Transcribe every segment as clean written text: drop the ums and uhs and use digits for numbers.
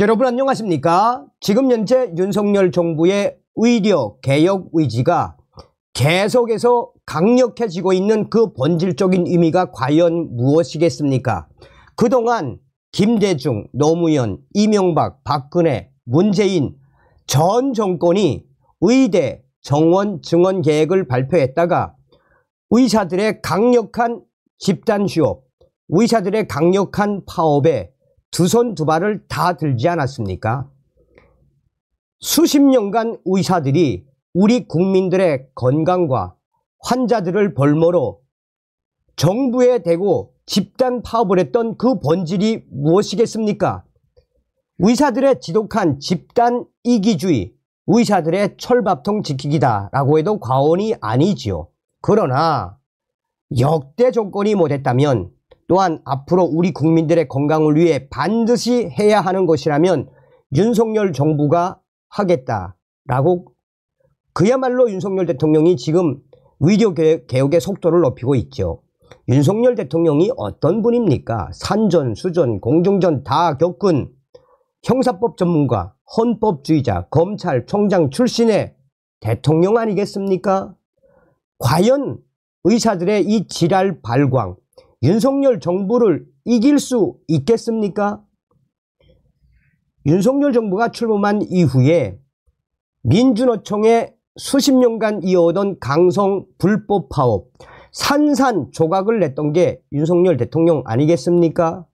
여러분 안녕하십니까? 지금 현재 윤석열 정부의 의료 개혁 의지가 계속해서 강력해지고 있는 그 본질적인 의미가 과연 무엇이겠습니까? 그동안 김대중, 노무현, 이명박, 박근혜, 문재인 전 정권이 의대 정원 증원 계획을 발표했다가 의사들의 강력한 집단 휴업, 의사들의 강력한 파업에 두 손 두 발을 다 들지 않았습니까? 수십 년간 의사들이 우리 국민들의 건강과 환자들을 볼모로 정부에 대고 집단 파업을 했던 그 본질이 무엇이겠습니까? 의사들의 지독한 집단 이기주의, 의사들의 철밥통 지키기다라고 해도 과언이 아니지요. 그러나 역대 정권이 못했다면 또한 앞으로 우리 국민들의 건강을 위해 반드시 해야 하는 것이라면 윤석열 정부가 하겠다라고 그야말로 윤석열 대통령이 지금 의료 개혁의 속도를 높이고 있죠. 윤석열 대통령이 어떤 분입니까? 산전, 수전, 공중전 다 겪은 형사법 전문가, 헌법주의자, 검찰총장 출신의 대통령 아니겠습니까? 과연 의사들의 이 지랄 발광, 윤석열 정부를 이길 수 있겠습니까? 윤석열 정부가 출범한 이후에 민주노총에 수십 년간 이어오던 강성 불법 파업, 산산조각을 냈던 게 윤석열 대통령 아니겠습니까?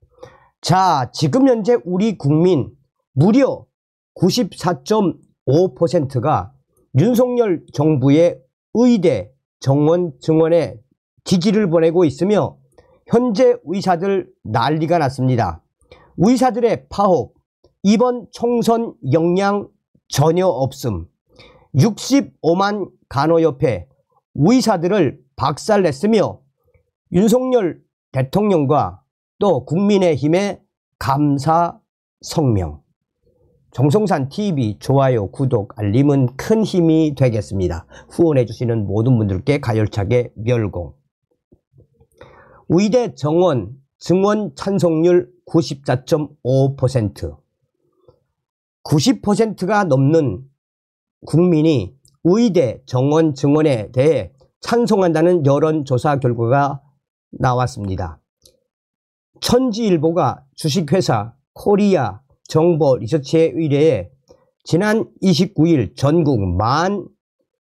자, 지금 현재 우리 국민 무려 94.5%가 윤석열 정부의 의대 정원 증원에 지지를 보내고 있으며 현재 의사들 난리가 났습니다. 의사들의 파업, 이번 총선 영향 전혀 없음. 65만 간호협회 의사들을 박살냈으며 윤석열 대통령과 또 국민의힘의 감사 성명. 정성산TV 좋아요, 구독, 알림은 큰 힘이 되겠습니다. 후원해주시는 모든 분들께 가열차게 멸공. 의대 정원 증원 찬성률 94.5%. 90%가 넘는 국민이 의대 정원 증원에 대해 찬성한다는 여론조사 결과가 나왔습니다. 천지일보가 주식회사 코리아 정보 리서치에 의뢰해 지난 29일 전국 만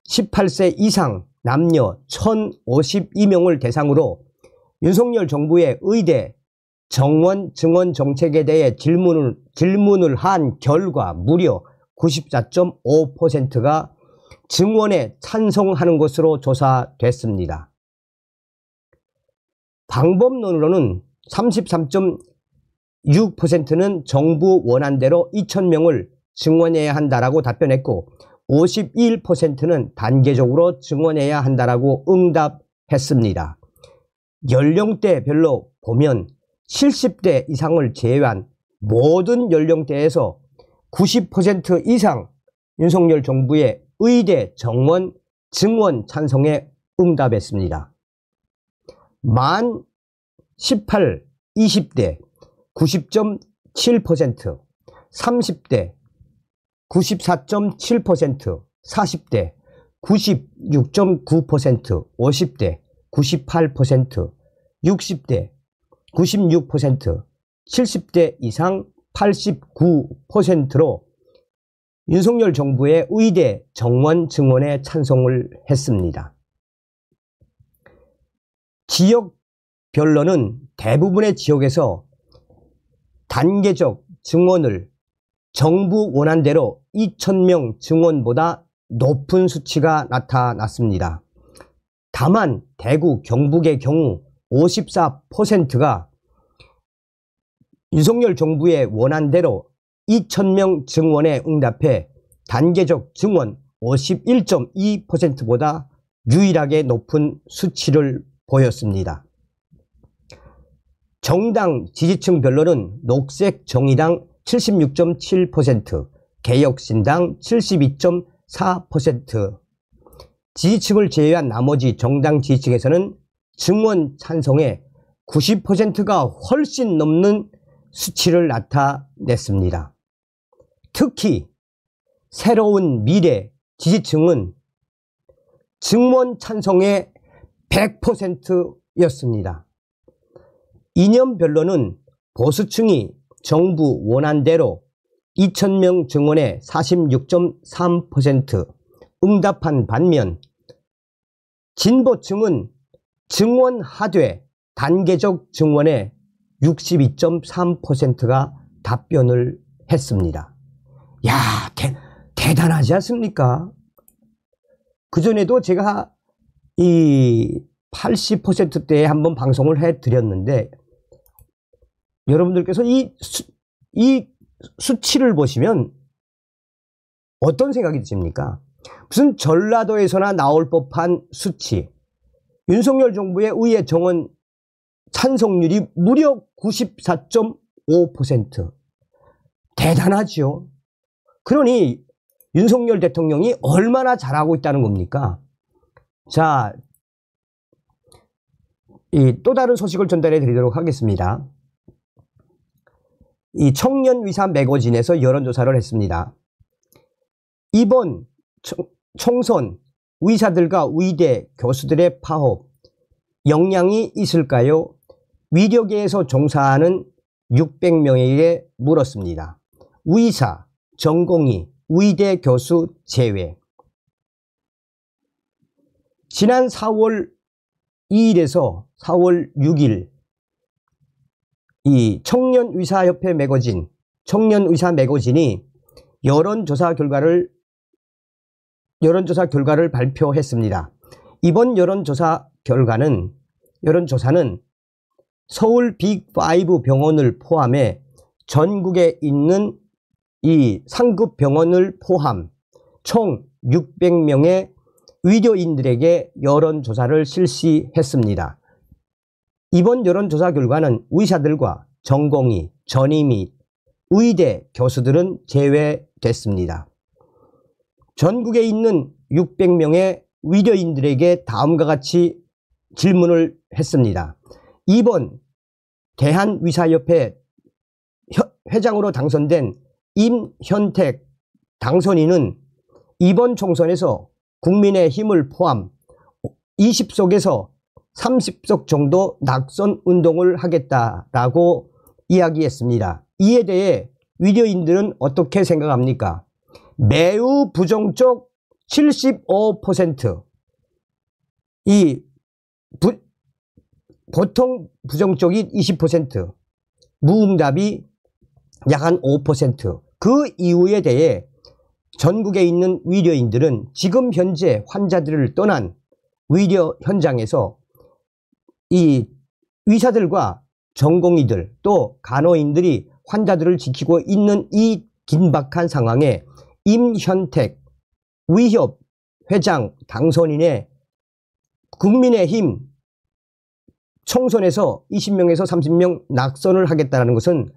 18세 이상 남녀 1052명을 대상으로 윤석열 정부의 의대 정원 증원 정책에 대해 질문을 한 결과 무려 94.5%가 증원에 찬성하는 것으로 조사됐습니다. 방법론으로는 33.6%는 정부 원안대로 2,000명을 증원해야 한다라고 답변했고 51%는 단계적으로 증원해야 한다라고 응답했습니다. 연령대별로 보면 70대 이상을 제외한 모든 연령대에서 90% 이상 윤석열 정부의 의대 정원 증원 찬성에 응답했습니다. 만 18, 20대 90.7%, 30대 94.7%, 40대 96.9%, 50대 98%, 60대 96%, 70대 이상 89%로 윤석열 정부의 의대 정원 증원에 찬성을 했습니다. 지역별로는 대부분의 지역에서 단계적 증원을 정부 원안대로 2,000명 증원보다 높은 수치가 나타났습니다. 다만 대구, 경북의 경우 54%가 윤석열 정부의 원안대로 2,000명 증원에 응답해 단계적 증원 51.2%보다 유일하게 높은 수치를 보였습니다. 정당 지지층별로는 녹색 정의당 76.7%, 개혁신당 72.4%, 지지층을 제외한 나머지 정당 지지층에서는 증원 찬성에 90%가 훨씬 넘는 수치를 나타냈습니다. 특히 새로운 미래 지지층은 증원 찬성의 100%였습니다. 이념별로는 보수층이 정부 원안대로 2,000명 증원에 46.3% 응답한 반면 진보층은 증원하되 단계적 증원에 62.3%가 답변을 했습니다. 야, 대단하지 않습니까? 그전에도 제가 이 80%대에 한번 방송을 해드렸는데 여러분들께서 이 수치를 보시면 어떤 생각이 드십니까? 무슨 전라도에서나 나올 법한 수치. 윤석열 정부의 의회 정원 찬성률이 무려 94.5%. 대단하죠. 그러니 윤석열 대통령이 얼마나 잘하고 있다는 겁니까? 자, 또 다른 소식을 전달해 드리도록 하겠습니다. 이 청년위사 매거진에서 여론조사를 했습니다. 이번 총선 의사들과 의대 교수들의 파업 영향이 있을까요? 의료계에서 종사하는 600명에게 물었습니다. 의사, 전공의, 의대 교수 제외. 지난 4월 2일에서 4월 6일 이 청년의사협회 매거진, 청년의사 매거진이 여론조사 결과를 발표했습니다. 이번 여론조사는 서울 빅5 병원을 포함해 전국에 있는 이 상급 병원을 포함 총 600명의 의료인들에게 여론조사를 실시했습니다. 이번 여론조사 결과는 의사들과 전공의, 전임의, 의대 교수들은 제외됐습니다. 전국에 있는 600명의 의료인들에게 다음과 같이 질문을 했습니다. 이번 대한의사협회 회장으로 당선된 임현택 당선인은 이번 총선에서 국민의힘을 포함 20석에서 30석 정도 낙선 운동을 하겠다라고 이야기했습니다. 이에 대해 의료인들은 어떻게 생각합니까? 매우 부정적 75%, 보통 부정적이 20%, 무응답이 약 한 5%. 그 이유에 대해 전국에 있는 의료인들은 지금 현재 환자들을 떠난 의료 현장에서 이 의사들과 전공의들 또 간호인들이 환자들을 지키고 있는 이 긴박한 상황에 임현택 의협 회장 당선인의 국민의힘 총선에서 20명에서 30명 낙선을 하겠다는 것은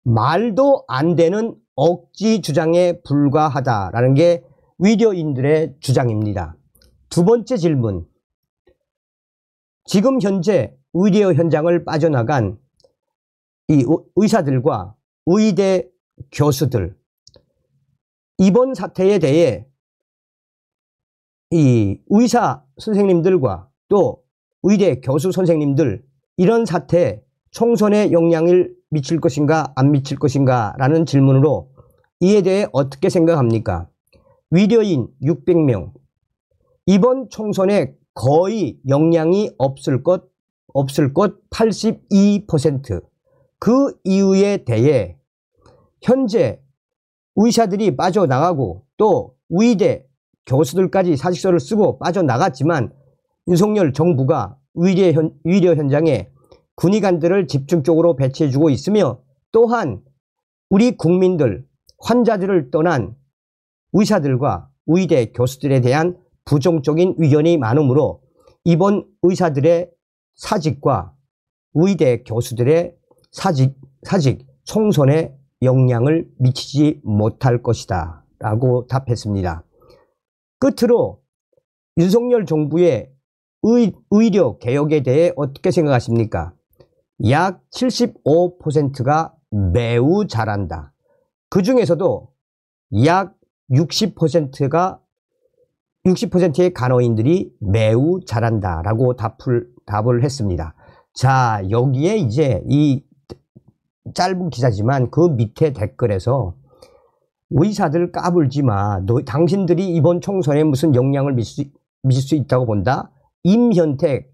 말도 안 되는 억지 주장에 불과하다라는 게 의료인들의 주장입니다. 두 번째 질문. 지금 현재 의료 현장을 빠져나간 이 의사들과 의대 교수들, 이번 사태에 대해 이 의사 선생님들과 또 의대 교수 선생님들, 이런 사태 총선에 영향을 미칠 것인가 안 미칠 것인가 라는 질문으로 이에 대해 어떻게 생각합니까? 의료인 600명, 이번 총선에 거의 영향이 없을 것 82%. 그 이유에 대해 현재 의사들이 빠져나가고 또 의대 교수들까지 사직서를 쓰고 빠져나갔지만 윤석열 정부가 의료 현장에 군의관들을 집중적으로 배치해주고 있으며, 또한 우리 국민들, 환자들을 떠난 의사들과 의대 교수들에 대한 부정적인 의견이 많으므로 이번 의사들의 사직과 의대 교수들의 사직 총선에 영향을 미치지 못할 것이다 라고 답했습니다. 끝으로 윤석열 정부의 의료 개혁에 대해 어떻게 생각하십니까? 약 75%가 매우 잘한다. 그 중에서도 약 60%의 간호인들이 매우 잘한다라고 답을 했습니다. 자, 여기에 이제 이 짧은 기사지만 그 밑에 댓글에서 의사들 까불지 마. 당신들이 이번 총선에 무슨 영향을 미칠 수 있다고 본다? 임현택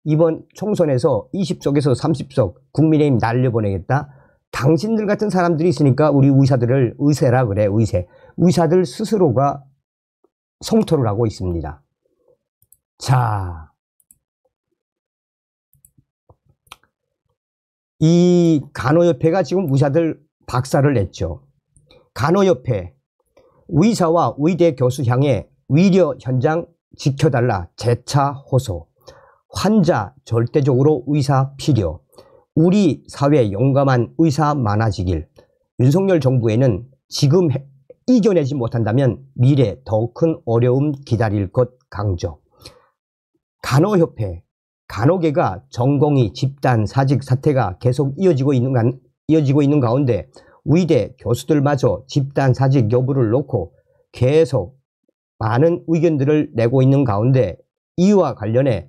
이번 총선에서 20석에서 30석 국민의힘 날려보내겠다? 당신들 같은 사람들이 있으니까 우리 의사들을 의세라 그래. 의사들 스스로가 성토를 하고 있습니다. 자, 이 간호협회가 지금 의사들 박살을 냈죠. 간호협회, 의사와 의대 교수 향해 위려 현장 지켜달라 재차 호소. 환자 절대적으로 의사 필요. 우리 사회 용감한 의사 많아지길. 윤석열 정부에는 지금 이겨내지 못한다면 미래 더 큰 어려움 기다릴 것 강조. 간호협회, 간호계가 전공의 집단 사직 사태가 계속 이어지고 있는 가운데 의대 교수들마저 집단 사직 여부를 놓고 계속 많은 의견들을 내고 있는 가운데 이와 관련해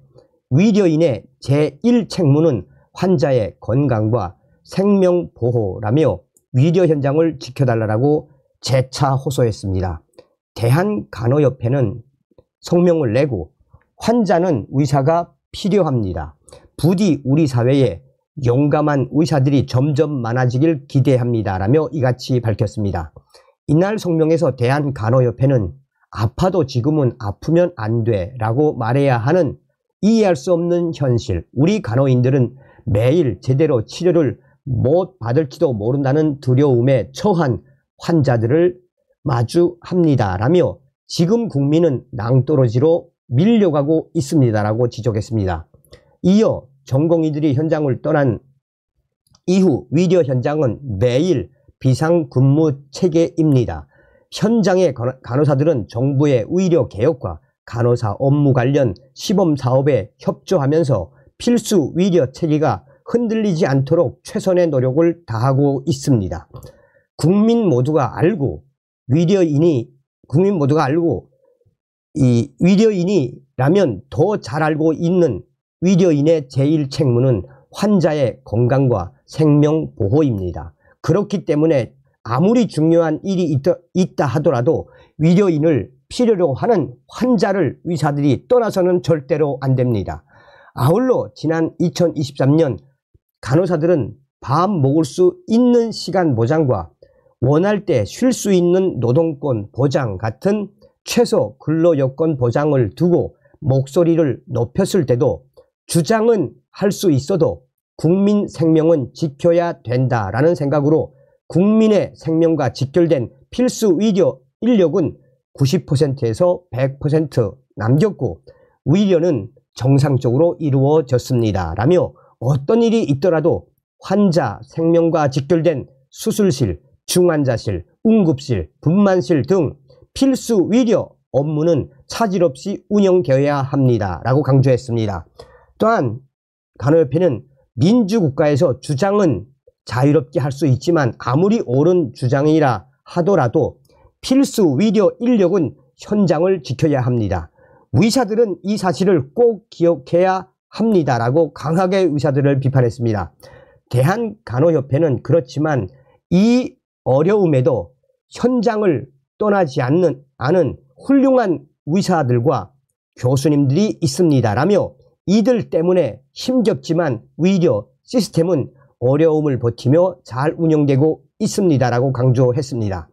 위려인의 제1책무는 환자의 건강과 생명보호라며 위려 현장을 지켜달라고 재차 호소했습니다. 대한간호협회는 성명을 내고 환자는 의사가 필요합니다. 부디 우리 사회에 용감한 의사들이 점점 많아지길 기대합니다. 라며 이같이 밝혔습니다. 이날 성명에서 대한간호협회는 아파도 지금은 아프면 안 돼 라고 말해야 하는 이해할 수 없는 현실, 우리 간호인들은 매일 제대로 치료를 못 받을지도 모른다는 두려움에 처한 환자들을 마주합니다. 라며 지금 국민은 낭떠러지로 밀려가고 있습니다. 라고 지적했습니다. 이어 전공의들이 현장을 떠난 이후 위려 현장은 매일 비상근무 체계입니다. 현장의 간호사들은 정부의 의료 개혁과 간호사 업무 관련 시범 사업에 협조하면서 필수 위려 체계가 흔들리지 않도록 최선의 노력을 다하고 있습니다. 국민 모두가 알고 이 위려인이라면 더 잘 알고 있는 위려인의 제1책무는 환자의 건강과 생명 보호입니다. 그렇기 때문에 아무리 중요한 일이 있다 하더라도 위려인을 필요로 하는 환자를 의사들이 떠나서는 절대로 안 됩니다. 아울러 지난 2023년 간호사들은 밥 먹을 수 있는 시간 보장과 원할 때 쉴 수 있는 노동권 보장 같은 최소 근로여건 보장을 두고 목소리를 높였을 때도 주장은 할 수 있어도 국민 생명은 지켜야 된다라는 생각으로 국민의 생명과 직결된 필수 의료 인력은 90%에서 100% 남겼고 의료는 정상적으로 이루어졌습니다. 라며 어떤 일이 있더라도 환자 생명과 직결된 수술실, 중환자실, 응급실, 분만실 등 필수 의료 업무는 차질 없이 운영되어야 합니다. 라고 강조했습니다. 또한 간호협회는 민주국가에서 주장은 자유롭게 할 수 있지만 아무리 옳은 주장이라 하더라도 필수 의료 인력은 현장을 지켜야 합니다. 의사들은 이 사실을 꼭 기억해야 합니다. 라고 강하게 의사들을 비판했습니다. 대한간호협회는 그렇지만 이 어려움에도 현장을 떠나지 않는 훌륭한 의사들과 교수님들이 있습니다. 라며 이들 때문에 힘겹지만 의료 시스템은 어려움을 버티며 잘 운영되고 있습니다. 라고 강조했습니다.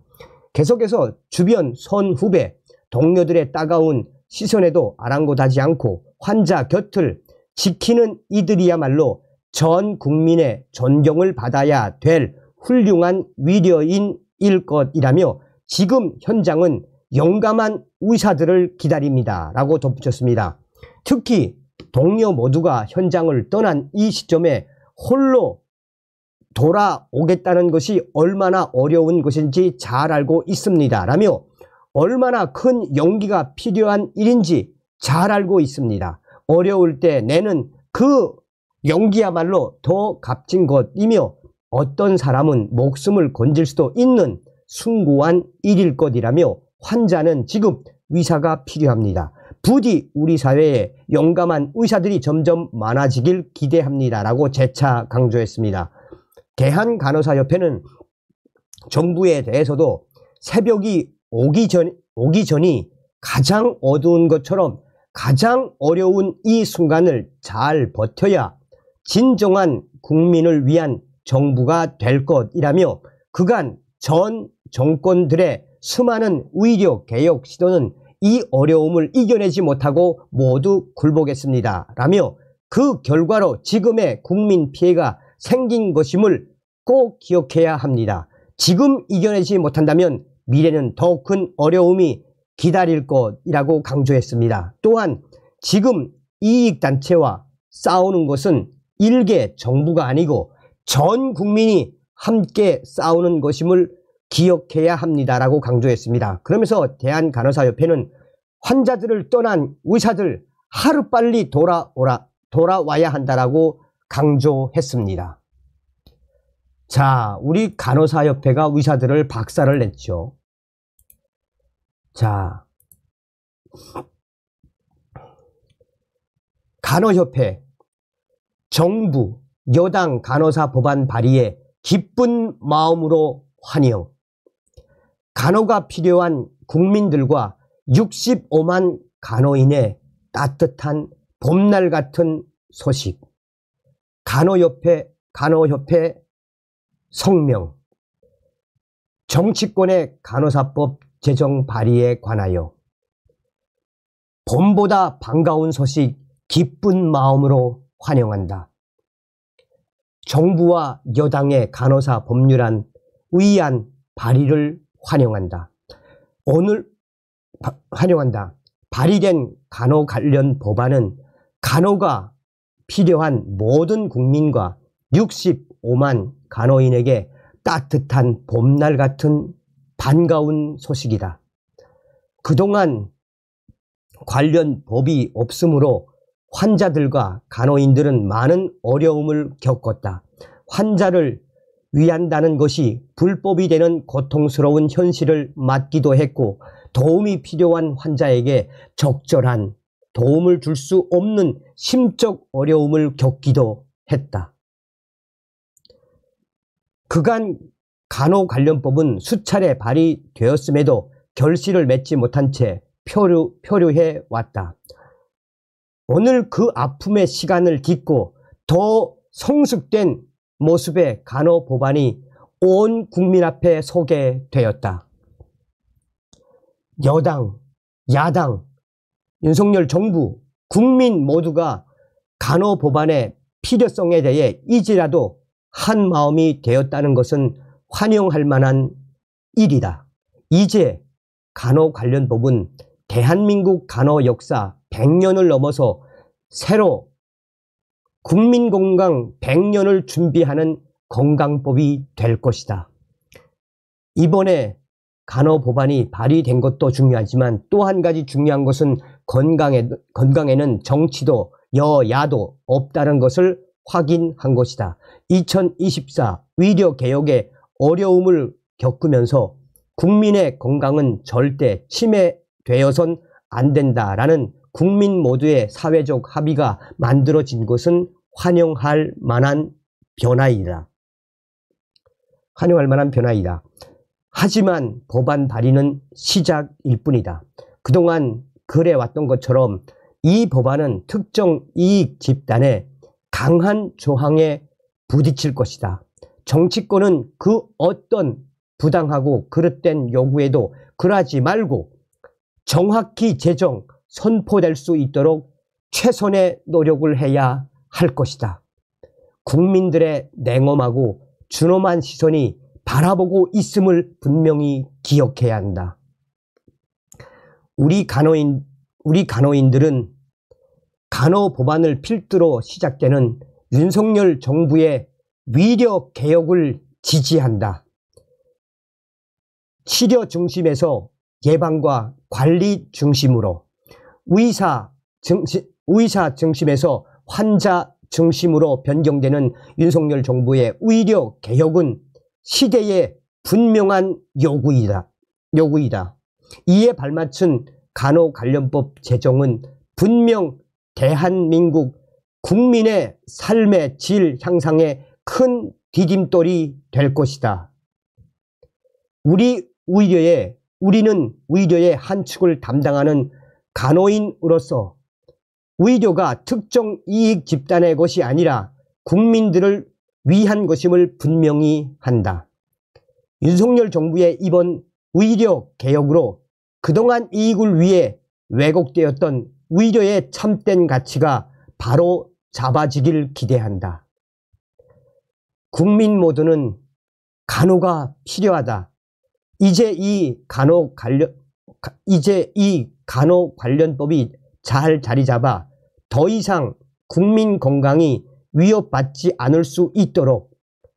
계속해서 주변 선후배, 동료들의 따가운 시선에도 아랑곳하지 않고 환자 곁을 지키는 이들이야말로 전 국민의 존경을 받아야 될 훌륭한 위려인일 것이라며 지금 현장은 용감한 의사들을 기다립니다. 라고 덧붙였습니다. 특히 동료 모두가 현장을 떠난 이 시점에 홀로 돌아오겠다는 것이 얼마나 어려운 것인지 잘 알고 있습니다. 라며 얼마나 큰 용기가 필요한 일인지 잘 알고 있습니다. 어려울 때 내는 그 용기야말로 더 값진 것이며 어떤 사람은 목숨을 건질 수도 있는 숭고한 일일 것이라며 환자는 지금 의사가 필요합니다. 부디 우리 사회에 용감한 의사들이 점점 많아지길 기대합니다라고 재차 강조했습니다. 대한간호사협회는 정부에 대해서도 새벽이 오기 전이 가장 어두운 것처럼 가장 어려운 이 순간을 잘 버텨야 진정한 국민을 위한 정부가 될 것이라며 그간 전 정권들의 수많은 의료 개혁 시도는 이 어려움을 이겨내지 못하고 모두 굴복했습니다. 라며 그 결과로 지금의 국민 피해가 생긴 것임을 꼭 기억해야 합니다. 지금 이겨내지 못한다면 미래는 더 큰 어려움이 기다릴 것이라고 강조했습니다. 또한 지금 이익단체와 싸우는 것은 일개 정부가 아니고 전 국민이 함께 싸우는 것임을 기억해야 합니다라고 강조했습니다. 그러면서 대한간호사협회는 환자들을 떠난 의사들 하루빨리 돌아와야 한다라고 강조했습니다. 자, 우리 간호사협회가 의사들을 박살을 냈죠. 자, 간호협회, 정부, 여당 간호사 법안 발의에 기쁜 마음으로 환영. 간호가 필요한 국민들과 65만 간호인의 따뜻한 봄날 같은 소식. 간호협회 성명. 정치권의 간호사법 제정 발의에 관하여 봄보다 반가운 소식 기쁜 마음으로 환영한다. 정부와 여당의 간호사 법률안 의안 발의를 환영한다. 환영한다. 발의된 간호 관련 법안은 간호가 필요한 모든 국민과 65만 간호인에게 따뜻한 봄날 같은 반가운 소식이다. 그동안 관련 법이 없으므로 환자들과 간호인들은 많은 어려움을 겪었다. 환자를 위한다는 것이 불법이 되는 고통스러운 현실을 맞기도 했고 도움이 필요한 환자에게 적절한 도움을 줄 수 없는 심적 어려움을 겪기도 했다. 그간 간호 관련법은 수차례 발의되었음에도 결실을 맺지 못한 채 표류해 왔다. 오늘 그 아픔의 시간을 딛고 더 성숙된 모습의 간호 법안이 온 국민 앞에 소개되었다. 여당, 야당, 윤석열 정부, 국민 모두가 간호 법안의 필요성에 대해 이제라도 한 마음이 되었다는 것은 환영할 만한 일이다. 이제 간호 관련 법은 대한민국 간호 역사 100년을 넘어서 새로 국민건강 100년을 준비하는 건강법이 될 것이다. 이번에 간호 법안이 발의된 것도 중요하지만 또 한 가지 중요한 것은 건강에는 정치도 여야도 없다는 것을 확인한 것이다. 2024 의료개혁의 어려움을 겪으면서 국민의 건강은 절대 침해되어선 안 된다라는 국민 모두의 사회적 합의가 만들어진 것은 환영할 만한 변화이다. 하지만 법안 발의는 시작일 뿐이다. 그동안 그래왔던 것처럼 이 법안은 특정 이익 집단의 강한 저항에 부딪힐 것이다. 정치권은 그 어떤 부당하고 그릇된 요구에도 굴하지 말고 정확히 선포될 수 있도록 최선의 노력을 해야 할 것이다. 국민들의 냉엄하고 준엄한 시선이 바라보고 있음을 분명히 기억해야 한다. 우리 간호인들은 간호 법안을 필두로 시작되는 윤석열 정부의 위력 개혁을 지지한다. 치료 중심에서 예방과 관리 중심으로, 의사 중심에서 환자 중심으로 변경되는 윤석열 정부의 의료 개혁은 시대에 분명한 요구이다. 이에 발맞춘 간호관련법 제정은 분명 대한민국 국민의 삶의 질 향상에 큰 디딤돌이 될 것이다. 우리는 의료의 한 축을 담당하는 간호인으로서 의료가 특정 이익 집단의 것이 아니라 국민들을 위한 것임을 분명히 한다. 윤석열 정부의 이번 의료 개혁으로 그동안 이익을 위해 왜곡되었던 의료의 참된 가치가 바로 잡아지길 기대한다. 국민 모두는 간호가 필요하다. 이제 이 간호 관련법이 잘 자리 잡아 더 이상 국민 건강이 위협받지 않을 수 있도록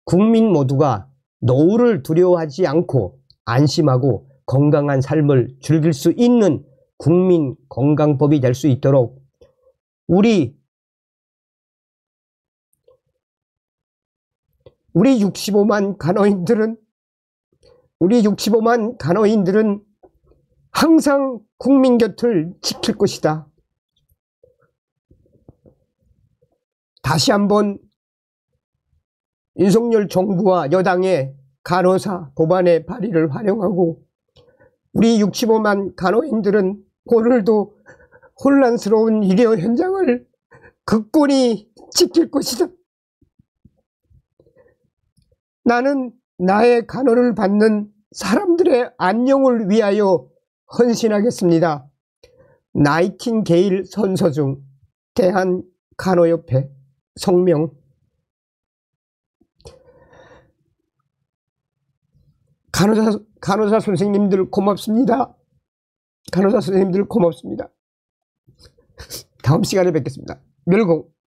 국민 모두가 노후를 두려워하지 않고 안심하고 건강한 삶을 즐길 수 있는 국민 건강법이 될 수 있도록 우리 65만 간호인들은 항상 국민 곁을 지킬 것이다. 다시 한번 윤석열 정부와 여당의 간호사 법안의 발의를 환영하고 우리 65만 간호인들은 오늘도 혼란스러운 의료 현장을 굳건히 지킬 것이다. 나는 나의 간호를 받는 사람들의 안녕을 위하여 헌신하겠습니다. 나이팅게일 선서중 대한간호협회 성명. 간호사 선생님들 고맙습니다. 간호사 선생님들 고맙습니다. 다음 시간에 뵙겠습니다. 멸공.